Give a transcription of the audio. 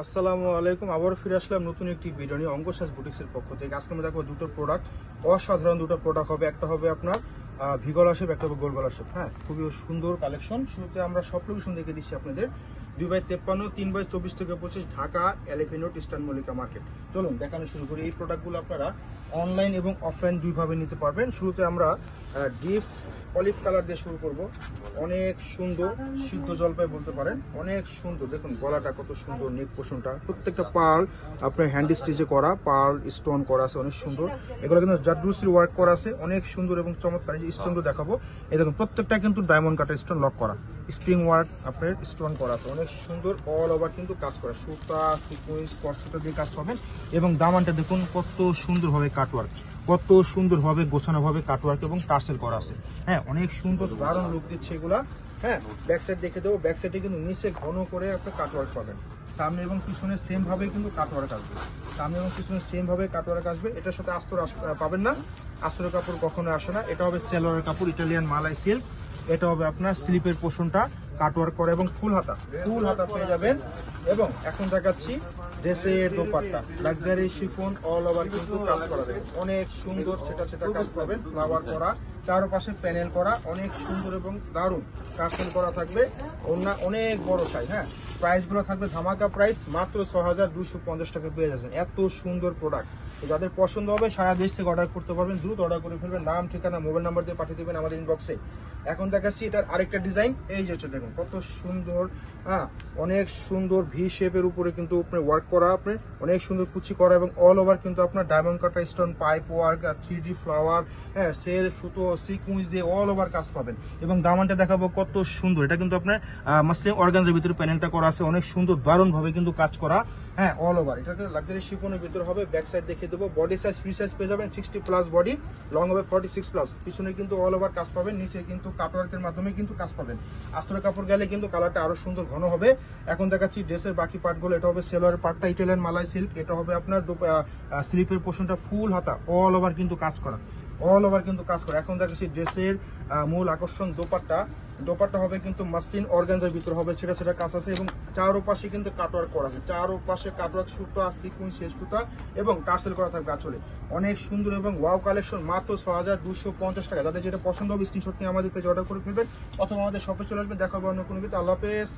আসসালামু আলাইকুম। আবার ফিরে আসলাম নতুন একটি ভিডিও নিয়ে অঙ্কশ্বাস বুটিক্সের পক্ষ থেকে। আজকে আমরা দেখবো দুটো প্রোডাক্ট, অসাধারণ দুটো প্রোডাক্ট হবে। একটা হবে আপনার ভিগলা শেপ, একটা হবে গোল গলা শেপ। হ্যাঁ, খুবই সুন্দর কালেকশন। শুরুতে আমরা সব লোকেশন দেখে দিচ্ছি আপনাদের। 2x53, 3x24 থেকে 25, Dhaka elephant road, eastern Mallika market. চলুন দেখানো শুরু করি। এই প্রোডাক্টগুলো আপনারা অনলাইন এবং অফলাইন দুইভাবে নিতে পারবেন। শুরুতে আমরা ডিপ অলিভ কালার দিয়ে শুরু করব। অনেক সুন্দর, সিদ্ধ জলপাই বলতে পারেন, অনেক সুন্দর। দেখুন গলাটা কত সুন্দর, নেক পোষণটা, প্রত্যেকটা পার্ল আপনার হ্যান্ড স্টিচে করা, পার্ল স্টোন করা আছে, অনেক সুন্দর। এগুলো কিন্তু জাদ্রুসির ওয়ার্ক করা আছে, অনেক সুন্দর এবং চমৎকার। এই স্টোনগুলো দেখাবো, এই দেখুন প্রত্যেকটা কিন্তু ডায়মন্ড কাটার স্টোন লক করা, স্প্রিং ওয়ার্ক আপনার স্টোন করা আছে, অনেক সুন্দর। অল ওভার কিন্তু কাজ করা, সুতা সিকোয়েন্স স্পর্শতা দিয়ে কাজ পাবেন। এবং দামানটা দেখুন কত সুন্দরভাবে কাটওয়ার্ক, কত সুন্দরভাবে গোছানোভাবে কাটওয়ার্ক এবং টার্সেল করা আছে। হ্যাঁ, অনেক সুন্দর, দারুণ লুক দিচ্ছে এগুলা। হ্যাঁ, ব্যাক সাইড দেখে দেবো। ব্যাক সাইডে কিন্তু নিচে ঘন করে আপনার কাটওয়ার্ক পাবেন। সামনে এবং পিছনে সেম ভাবে কিন্তু কাটওয়ার্ক আসবে, সামনে এবং পিছনে সেম ভাবে কাটওয়ার্ক আসবে। এটার সাথে আস্তর পাবেন না, আস্তরের কাপড় কখনো আসে না। এটা হবে সেলোয়ারের কাপড়, ইটালিয়ান মালাই সিল্ক। এটা হবে আপনার স্লিপের পোর্শনটা কাটওয়ার্ক করা এবং ফুল হাতা পেয়ে যাবেন। এবং এখন দেখাচ্ছি ড্রেসের dupatta, luxury chiffon, all over কিন্তু কাজ করা যাবে, অনেক সুন্দর। সেটা কাজ পাবেন, ফ্লাওয়ার করা, চারপাশে প্যানেল করা, অনেক সুন্দর এবং দারুণ টার্সেল করা থাকবে। অনেক বড় সাইজ। হ্যাঁ, প্রাইস গুলো থাকবে ধামাকা প্রাইস, মাত্র 6250 টাকা পেয়ে যাচ্ছেন। এত সুন্দর প্রোডাক্ট, যাদের পছন্দ হবে সারা দেশ থেকে অর্ডার করতে পারবেন। দ্রুত অর্ডার করে ফেলবেন, নাম ঠিকানা মোবাইল নাম্বার দিয়ে পাঠিয়ে দেবেন আমাদের ইনবক্সে। এখন দেখাচ্ছি এটার আরেকটা ডিজাইন। এই যে হচ্ছে দেখুন কত সুন্দর। হ্যাঁ, অনেক সুন্দর ভি শেপের উপরে কিন্তু আপনার ওয়ার্ক করা, আপনার অনেক সুন্দর কুচি করা এবং অল ওভার কিন্তু আপনার ডায়মন্ড কাটা stone, pipe work, 3D flower, হ্যাঁ সেল সুতো সিকুয়েন্স দিয়ে অল ওভার কাজ পাবেন। এবং দামানটা দেখাবো কত সুন্দর। এটা কিন্তু আপনার মাসলিন অর্গানজার ভিতরে প্যানেলটা করা আছে, অনেক সুন্দর দারুণ ভাবে কিন্তু কাজ করা। হ্যাঁ, অল ওভার এটা লাক্সারি শিফনের ভিতরে হবে। ব্যাক সাইড দেখিয়ে দেবো। বডি সাইজ ফ্রি সাইজ পেয়ে যাবেন 60+ বডি, লং হবে 46+। পিছনে কিন্তু অল ওভার কাজ পাবেন, নিচে কিন্তু কাটওয়ার্কের মাধ্যমে কিন্তু কাজ পাবেন। আস্তরের কাপড় গেলে কিন্তু কালারটা আরো সুন্দর ঘন হবে। এখন দেখাচ্ছি ড্রেসের বাকি পার্টগুলো। এটা হবে সেলোয়ারের পার্টটা, ইটালিয়ান মালাই সিল্ক। এটা হবে আপনার স্লিপের পোর্শনটা ফুল হাতা, অল ওভার কিন্তু কাজ করা, অল ওভার কিন্তু কাজ করা। এখন দেখাচ্ছি ড্রেসের মূল আকর্ষণ দোপাট্টা হবে কিন্তু মাসলিন অর্গানজার ভিতরে হবে, সেটা কাজ আছে। এবং চারোপাশে কিন্তু কাটওয়ার্ক করা আছে, চারোপাশে কাটওয়ার্ক, সুতা সিকুয়েন্স শেষ সুতা এবং টার্সেল করা থাকবে আঁচলে। অনেক সুন্দর এবং ওয়াও কালেকশন, মাত্র 6250 টাকা। যাদের যেটা পছন্দ হবে স্ক্রিনশট নিয়ে আমাদের পেজে অর্ডার করে ফেলবেন, অথবা আমাদের শপে চলে আসবেন। দেখা হবে অন্য কোনো কিছু। আল্লাহ হাফেজ।